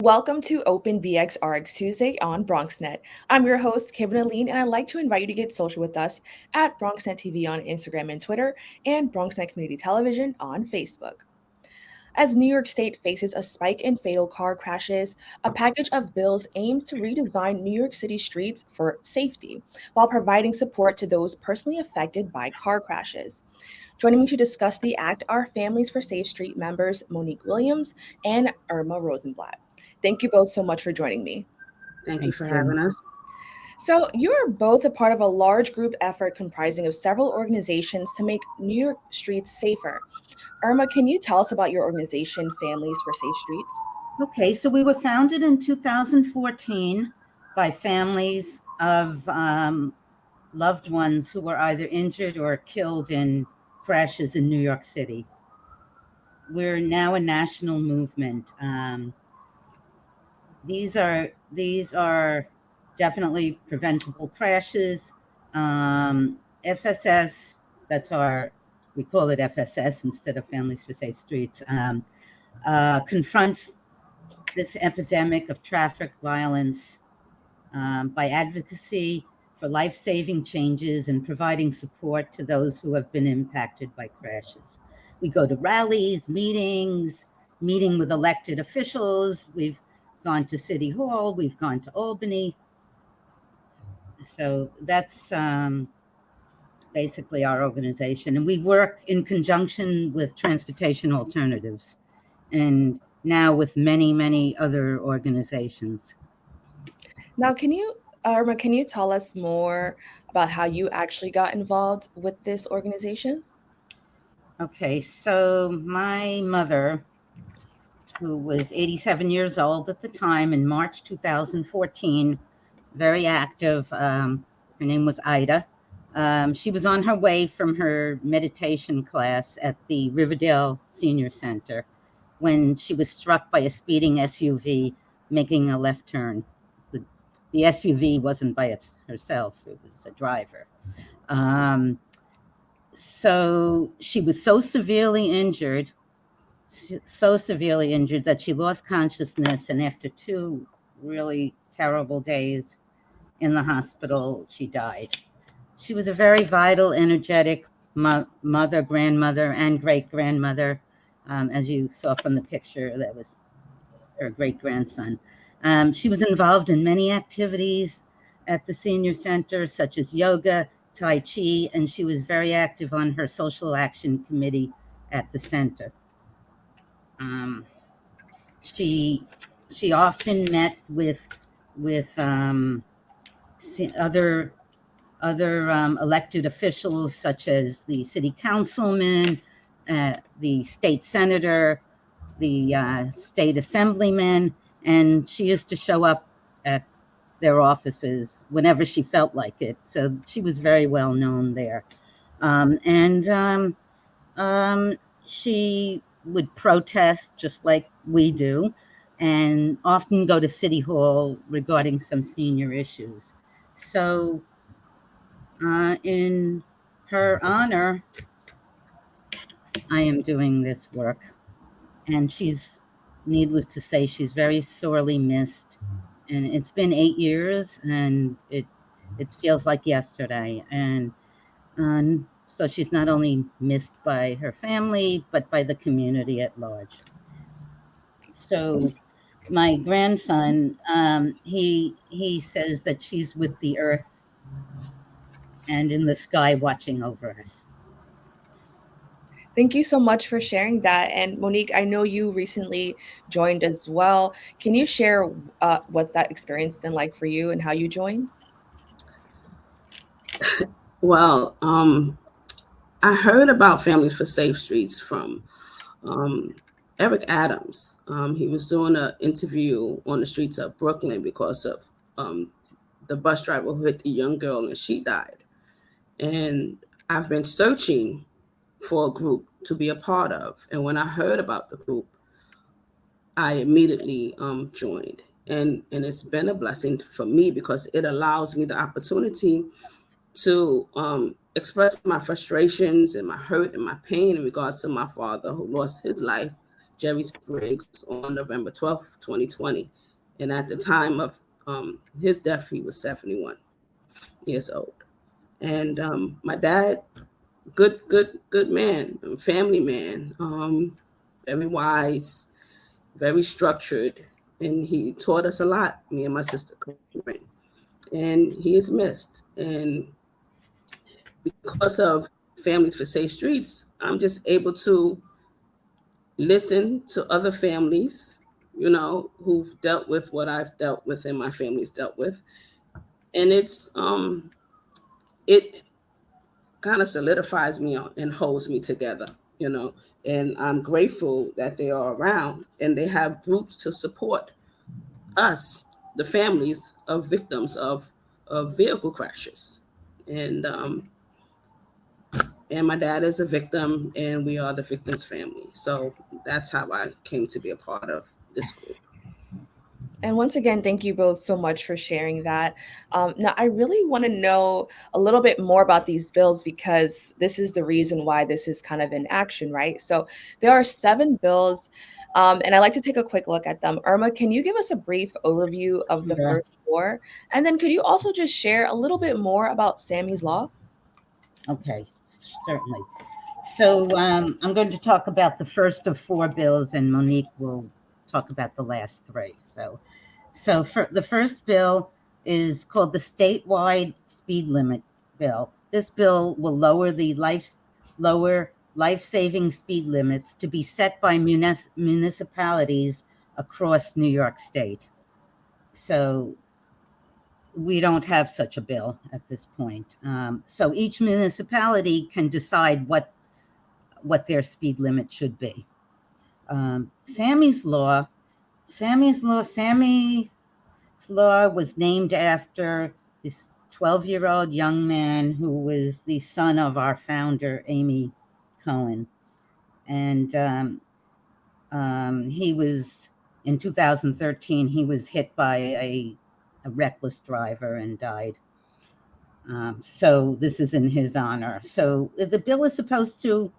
Welcome to Open BxRx Tuesday on BronxNet. I'm your host, Kibin Alleyne, and I'd like to invite you to get social with us at BronxNet TV on Instagram and Twitter, and BronxNet Community Television on Facebook. As New York State faces a spike in fatal car crashes, a package of bills aims to redesign New York City streets for safety while providing support to those personally affected by car crashes. Joining me to discuss the act are Families for Safe Street members Monique Williams and Irma Rosenblatt. Thank you both so much for joining me. Thank you Thank for you. having us. So, you're both a part of a large group effort comprising of several organizations to make New York streets safer. Irma, can you tell us about your organization, Families for Safe Streets? Okay, so we were founded in 2014 by families of loved ones who were either injured or killed in crashes in New York City. We're now a national movement. These are definitely preventable crashes. FSS, we call it FSS instead of Families for Safe Streets, confronts this epidemic of traffic violence by advocacy for life-saving changes and providing support to those who have been impacted by crashes. We go to rallies, meetings, meeting with elected officials. We've gone to City Hall, we've gone to Albany. So that's basically our organization. And we work in conjunction with Transportation Alternatives and now with many, many other organizations. Now, Irma, can you tell us more about how you actually got involved with this organization? Okay, so my mother, who was 87 years old at the time in March 2014, very active. Her name was Ida. She was on her way from her meditation class at the Riverdale Senior Center when she was struck by a speeding SUV making a left turn. The SUV wasn't by herself, it was a driver. So she was so severely injured that she lost consciousness, and after 2 really terrible days in the hospital, she died. She was a very vital, energetic mother, grandmother, and great-grandmother. As you saw from the picture, that was her great-grandson. She was involved in many activities at the senior center, such as yoga, Tai Chi, and she was very active on her social action committee at the center. She often met with other elected officials, such as the city councilman, the state senator, the state assemblyman, and she used to show up at their offices whenever she felt like it. So she was very well known there. She would protest just like we do, and often go to City Hall regarding some senior issues. So in her honor, I am doing this work. And needless to say, she's very sorely missed. And it's been 8 years, and it feels like yesterday. And so she's not only missed by her family, but by the community at large. So my grandson, he says that she's with the earth and in the sky watching over us. Thank you so much for sharing that. And Monique, I know you recently joined as well. Can you share what that experience has been like for you and how you joined? Well, I heard about Families for Safe Streets from Eric Adams. He was doing an interview on the streets of Brooklyn because of the bus driver who hit the young girl and she died. And I've been searching for a group to be a part of. And when I heard about the group, I immediately joined. And it's been a blessing for me because it allows me the opportunity to express my frustrations and my hurt and my pain in regards to my father who lost his life Jerry Spriggs on November 12th, 2020. And at the time of his death, he was 71 years old. And my dad, good man, family man, very wise, very structured, and he taught us a lot, me and my sister Corinne. And he is missed. And because of Families for Safe Streets, I'm just able to listen to other families, who've dealt with what I've dealt with and my family's dealt with. And it kind of solidifies me and holds me together, and I'm grateful that they are around and they have groups to support us, the families of victims of vehicle crashes. And my dad is a victim, and we are the victim's family. So that's how I came to be a part of this group. And once again, thank you both so much for sharing that. Now, I really want to know a little bit more about these bills, because this is the reason why this is kind of in action, right? So there are 7 bills, and I'd like to take a quick look at them. Irma, can you give us a brief overview of the first 4? And then could you also just share a little bit more about Sammy's Law? Okay, certainly. So I'm going to talk about the first of 4 bills, and Monique will talk about the last 3. So for the first bill is called the Statewide Speed Limit Bill. This bill will lower life-saving speed limits to be set by municipalities across New York State. So we don't have such a bill at this point. So each municipality can decide what their speed limit should be. Sammy's Law was named after this 12-year-old young man who was the son of our founder, Amy Cohen. And he was, in 2013, he was hit by a reckless driver and died. So this is in his honor. So the bill is supposed to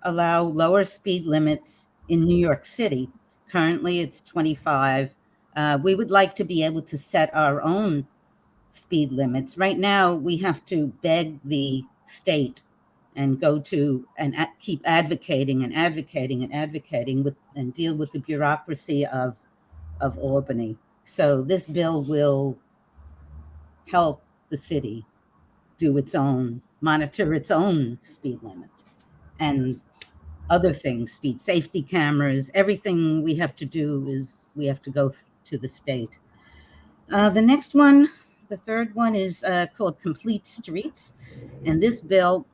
allow lower speed limits in New York City. Currently, it's 25. We would like to be able to set our own speed limits. Right now, we have to beg the state and go to and keep advocating and deal with the bureaucracy of Albany. So this bill will help the city monitor its own speed limits and other things, speed safety cameras. Everything we have to do is we have to go to the state. The next one, the third one, is called Complete Streets. And this bill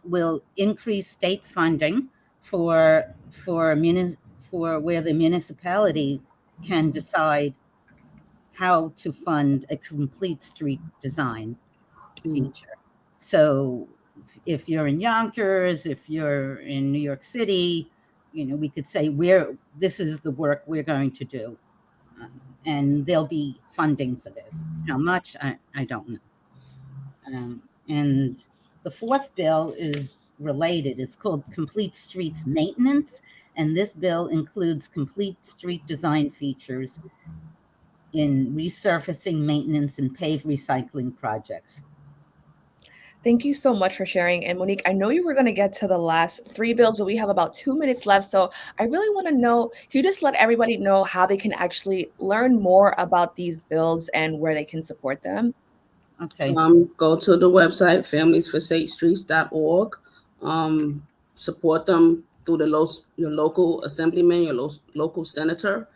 will increase state funding for where the municipality can decide how to fund a complete street design feature. So if you're in Yonkers, if you're in New York City, we could say this is the work we're going to do. And there'll be funding for this. How much, I don't know. And the fourth bill is related. It's called Complete Streets Maintenance. And this bill includes complete street design features in resurfacing, maintenance, and pave recycling projects. Thank you so much for sharing. And Monique, I know you were going to get to the last 3 bills, but we have about 2 minutes left. So I really want to know, can you just let everybody know how they can actually learn more about these bills and where they can support them? Okay. Go to the website, familiesforsafestreets.org. Support them through your local assemblyman, your local senator,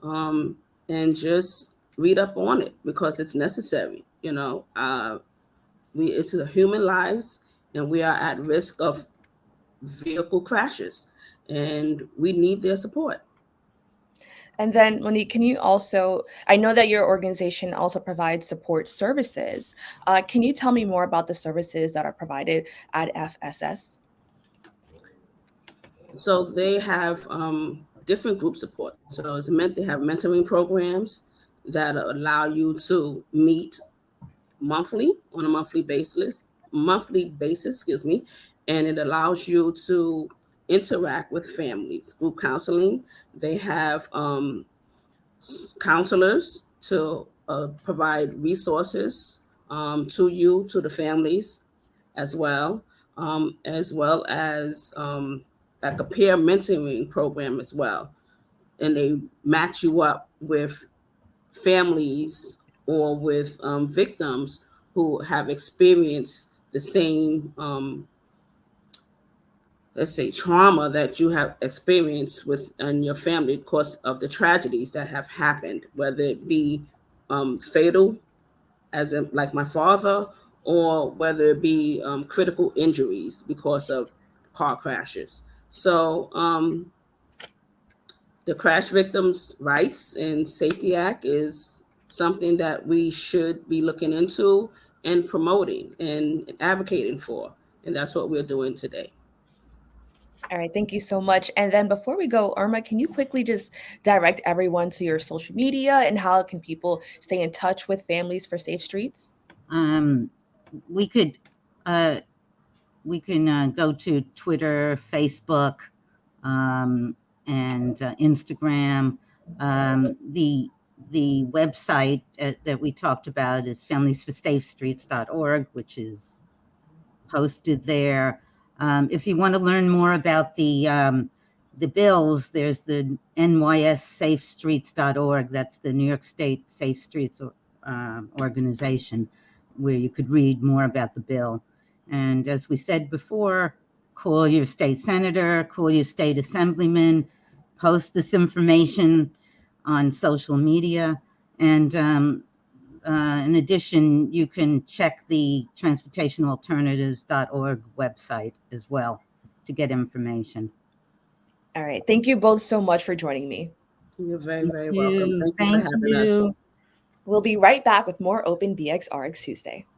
and just read up on it because it's necessary. It's human lives, and we are at risk of vehicle crashes, and we need their support. And then, Monique, can you also, I know that your organization also provides support services. Can you tell me more about the services that are provided at FSS? So they have different group support. So they have mentoring programs that allow you to meet on a monthly basis, and it allows you to interact with families. Group counseling, they have counselors to provide resources to you, to the families as well as like a peer mentoring program as well. And they match you up with families or with victims who have experienced the same, let's say, trauma that you have experienced within your family because of the tragedies that have happened, whether it be fatal, as in, like my father, or whether it be critical injuries because of car crashes. So the Crash Victims' Rights and Safety Act is something that we should be looking into and promoting and advocating for. And that's what we're doing today. All right, thank you so much. And then before we go, Irma, can you quickly just direct everyone to your social media and how can people stay in touch with Families for Safe Streets? We can go to Twitter, Facebook, and Instagram. The website that we talked about is familiesforsafestreets.org, which is posted there. If you want to learn more about the bills, there's the nyssafestreets.org. That's the New York State Safe Streets organization, where you could read more about the bill. And as we said before, call your state senator, call your state assemblyman, post this information on social media. And in addition, you can check the transportationalternatives.org website as well to get information. All right. Thank you both so much for joining me. You're very, very welcome. Thank you for having us. We'll be right back with more Open BxRx Tuesday.